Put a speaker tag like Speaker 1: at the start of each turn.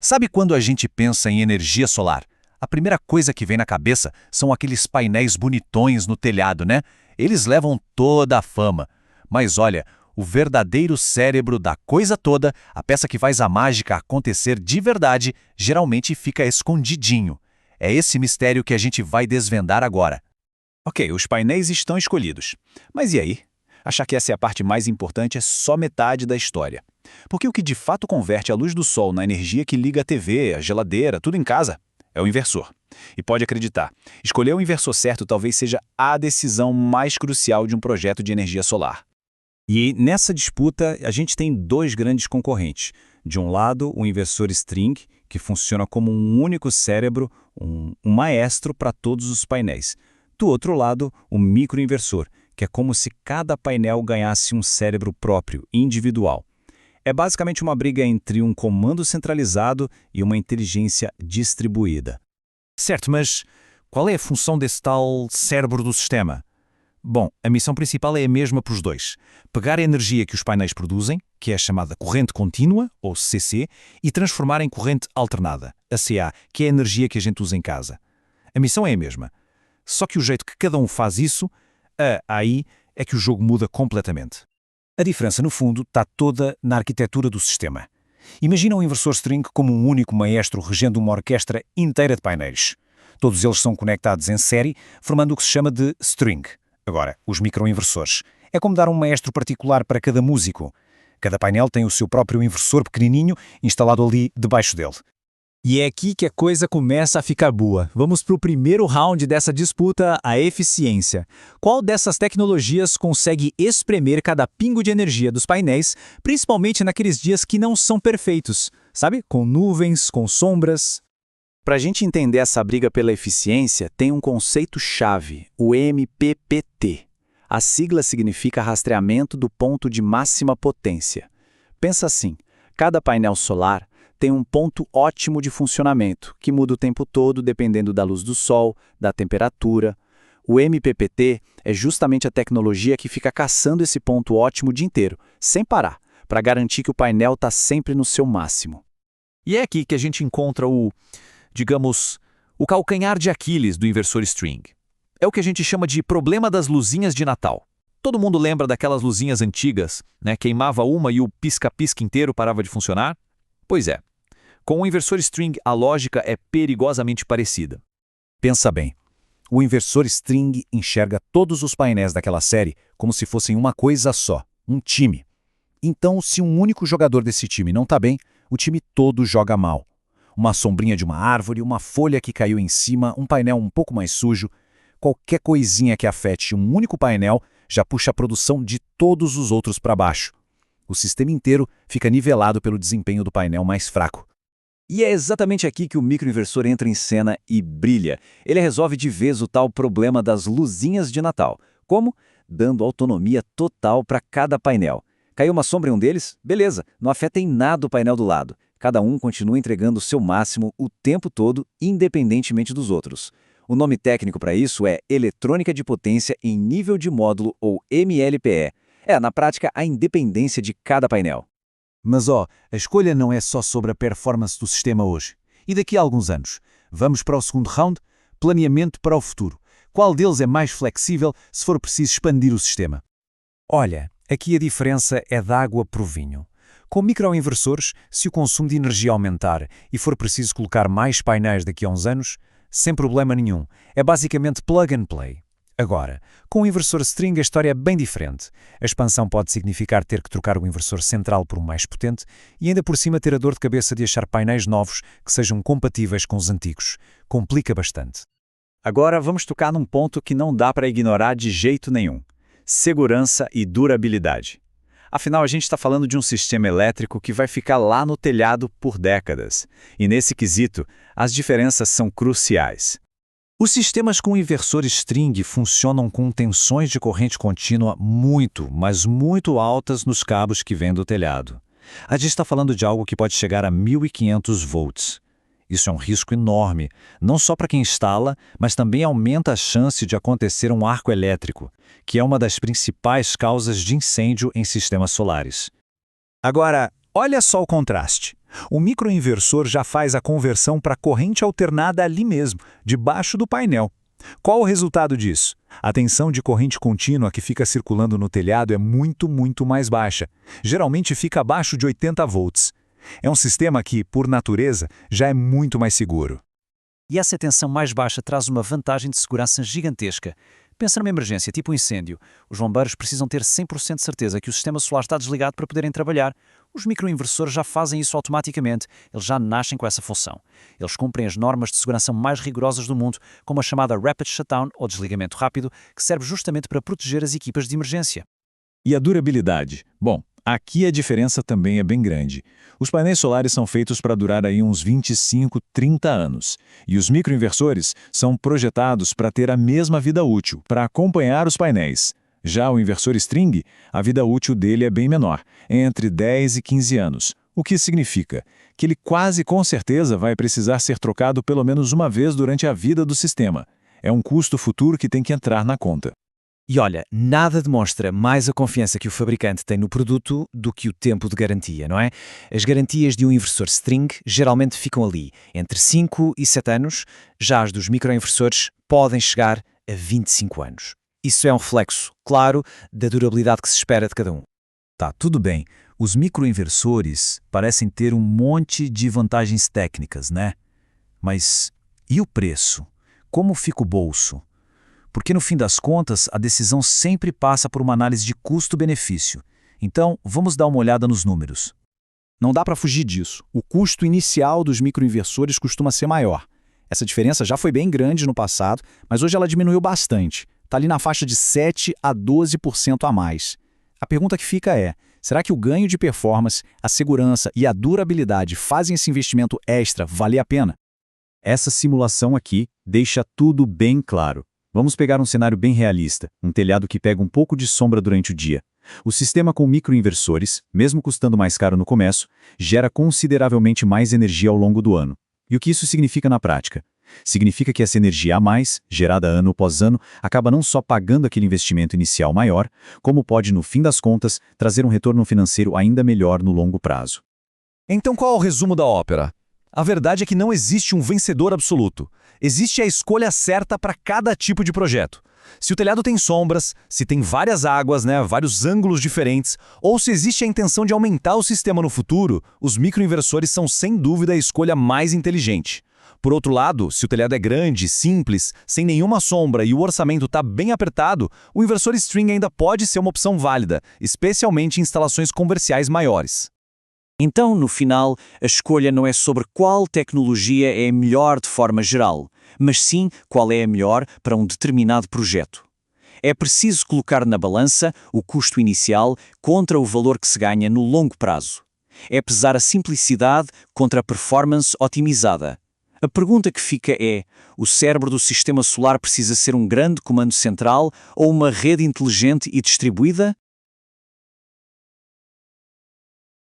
Speaker 1: Sabe quando a gente pensa em energia solar? A primeira coisa que vem na cabeça são aqueles painéis bonitões no telhado, né? Eles levam toda a fama. Mas olha, o verdadeiro cérebro da coisa toda, a peça que faz a mágica acontecer de verdade, geralmente fica escondidinho. É esse mistério que a gente vai desvendar agora.
Speaker 2: Ok, os painéis estão escolhidos. Mas e aí? Achar que essa é a parte mais importante é só metade da história. Porque o que de fato converte a luz do sol na energia que liga a TV, a geladeira, tudo em casa, é o inversor. E pode acreditar, escolher o inversor certo talvez seja a decisão mais crucial de um projeto de energia solar. E nessa disputa, a gente tem dois grandes concorrentes. De um lado, o inversor string, que funciona como um único cérebro, um maestro para todos os painéis. Do outro lado, o microinversor, que é como se cada painel ganhasse um cérebro próprio, individual. É basicamente uma briga entre um comando centralizado e uma inteligência distribuída.
Speaker 1: Certo, mas qual é a função desse tal cérebro do sistema? Bom, a missão principal é a mesma para os dois. Pegar a energia que os painéis produzem, que é a chamada corrente contínua, ou CC, e transformar em corrente alternada, a CA, que é a energia que a gente usa em casa. A missão é a mesma. Só que o jeito que cada um faz isso, aí é que o jogo muda completamente.
Speaker 3: A diferença, no fundo, está toda na arquitetura do sistema. Imagina um inversor string como um único maestro regendo uma orquestra inteira de painéis. Todos eles são conectados em série, formando o que se chama de string. Agora, os microinversores. É como dar um maestro particular para cada músico. Cada painel tem o seu próprio inversor pequenininho instalado ali debaixo dele.
Speaker 2: E é aqui que a coisa começa a ficar boa. Vamos para o primeiro round dessa disputa, a eficiência. Qual dessas tecnologias consegue espremer cada pingo de energia dos painéis, principalmente naqueles dias que não são perfeitos, sabe? Com nuvens, com sombras. Para a gente entender essa briga pela eficiência, tem um conceito-chave, o MPPT. A sigla significa rastreamento do ponto de máxima potência. Pensa assim, cada painel solar tem um ponto ótimo de funcionamento, que muda o tempo todo dependendo da luz do sol, da temperatura. O MPPT é justamente a tecnologia que fica caçando esse ponto ótimo o dia inteiro, sem parar, para garantir que o painel está sempre no seu máximo.
Speaker 1: E é aqui que a gente encontra o calcanhar de Aquiles do inversor string. É o que a gente chama de problema das luzinhas de Natal. Todo mundo lembra daquelas luzinhas antigas, né? Queimava uma e o pisca-pisca inteiro parava de funcionar? Pois é. Com o inversor string, a lógica é perigosamente parecida.
Speaker 3: Pensa bem, o inversor string enxerga todos os painéis daquela série como se fossem uma coisa só, um time. Então, se um único jogador desse time não está bem, o time todo joga mal. Uma sombrinha de uma árvore, uma folha que caiu em cima, um painel um pouco mais sujo, qualquer coisinha que afete um único painel já puxa a produção de todos os outros para baixo. O sistema inteiro fica nivelado pelo desempenho do painel mais fraco.
Speaker 2: E é exatamente aqui que o microinversor entra em cena e brilha. Ele resolve de vez o tal problema das luzinhas de Natal. Como? Dando autonomia total para cada painel. Caiu uma sombra em um deles? Beleza, não afeta em nada o painel do lado. Cada um continua entregando o seu máximo o tempo todo, independentemente dos outros. O nome técnico para isso é eletrônica de potência em nível de módulo, ou MLPE. Na prática, a independência de cada painel.
Speaker 3: Mas a escolha não é só sobre a performance do sistema hoje. E daqui a alguns anos? Vamos para o segundo round? Planeamento para o futuro. Qual deles é mais flexível se for preciso expandir o sistema? Olha, aqui a diferença é da água para o vinho. Com microinversores, se o consumo de energia aumentar e for preciso colocar mais painéis daqui a uns anos, sem problema nenhum. É basicamente plug and play. Agora, com o inversor string a história é bem diferente. A expansão pode significar ter que trocar o inversor central por um mais potente e ainda por cima ter a dor de cabeça de achar painéis novos que sejam compatíveis com os antigos. Complica bastante.
Speaker 2: Agora vamos tocar num ponto que não dá para ignorar de jeito nenhum. Segurança e durabilidade. Afinal, a gente está falando de um sistema elétrico que vai ficar lá no telhado por décadas. E nesse quesito, as diferenças são cruciais.
Speaker 3: Os sistemas com inversor string funcionam com tensões de corrente contínua muito, mas muito altas nos cabos que vêm do telhado. A gente está falando de algo que pode chegar a 1.500 volts. Isso é um risco enorme, não só para quem instala, mas também aumenta a chance de acontecer um arco elétrico, que é uma das principais causas de incêndio em sistemas solares.
Speaker 2: Agora, olha só o contraste. O microinversor já faz a conversão para corrente alternada ali mesmo, debaixo do painel. Qual o resultado disso? A tensão de corrente contínua que fica circulando no telhado é muito mais baixa. Geralmente fica abaixo de 80 volts. É um sistema que, por natureza, já é muito mais seguro.
Speaker 4: E essa tensão mais baixa traz uma vantagem de segurança gigantesca. Pensa numa emergência, tipo um incêndio. Os bombeiros precisam ter 100% de certeza que o sistema solar está desligado para poderem trabalhar. Os microinversores já fazem isso automaticamente. Eles já nascem com essa função. Eles cumprem as normas de segurança mais rigorosas do mundo, como a chamada Rapid Shutdown, ou desligamento rápido, que serve justamente para proteger as equipas de emergência.
Speaker 2: E a durabilidade? Bom, aqui a diferença também é bem grande. Os painéis solares são feitos para durar aí uns 25, 30 anos. E os microinversores são projetados para ter a mesma vida útil, para acompanhar os painéis. Já o inversor string, a vida útil dele é bem menor, entre 10 e 15 anos. O que significa que ele quase com certeza vai precisar ser trocado pelo menos uma vez durante a vida do sistema. É um custo futuro que tem que entrar na conta.
Speaker 4: E olha, nada demonstra mais a confiança que o fabricante tem no produto do que o tempo de garantia, não é? As garantias de um inversor string geralmente ficam ali, entre 5 e 7 anos, já as dos microinversores podem chegar a 25 anos. Isso é um reflexo, claro, da durabilidade que se espera de cada um.
Speaker 2: Tá, tudo bem. Os microinversores parecem ter um monte de vantagens técnicas, né? Mas e o preço? Como fica o bolso? Porque no fim das contas, a decisão sempre passa por uma análise de custo-benefício. Então, vamos dar uma olhada nos números.
Speaker 5: Não dá para fugir disso. O custo inicial dos microinversores costuma ser maior. Essa diferença já foi bem grande no passado, mas hoje ela diminuiu bastante. Está ali na faixa de 7 a 12% a mais. A pergunta que fica é, será que o ganho de performance, a segurança e a durabilidade fazem esse investimento extra valer a pena?
Speaker 2: Essa simulação aqui deixa tudo bem claro. Vamos pegar um cenário bem realista, um telhado que pega um pouco de sombra durante o dia. O sistema com microinversores, mesmo custando mais caro no começo, gera consideravelmente mais energia ao longo do ano. E o que isso significa na prática? Significa que essa energia a mais, gerada ano após ano, acaba não só pagando aquele investimento inicial maior, como pode, no fim das contas, trazer um retorno financeiro ainda melhor no longo prazo.
Speaker 1: Então qual é o resumo da ópera? A verdade é que não existe um vencedor absoluto. Existe a escolha certa para cada tipo de projeto. Se o telhado tem sombras, se tem várias águas, vários ângulos diferentes, ou se existe a intenção de aumentar o sistema no futuro, os microinversores são sem dúvida a escolha mais inteligente. Por outro lado, se o telhado é grande, simples, sem nenhuma sombra e o orçamento está bem apertado, o inversor string ainda pode ser uma opção válida, especialmente em instalações comerciais maiores.
Speaker 4: Então, no final, a escolha não é sobre qual tecnologia é a melhor de forma geral, mas sim qual é a melhor para um determinado projeto. É preciso colocar na balança o custo inicial contra o valor que se ganha no longo prazo. É pesar a simplicidade contra a performance otimizada. A pergunta que fica é, o cérebro do sistema solar precisa ser um grande comando central ou uma rede inteligente e distribuída?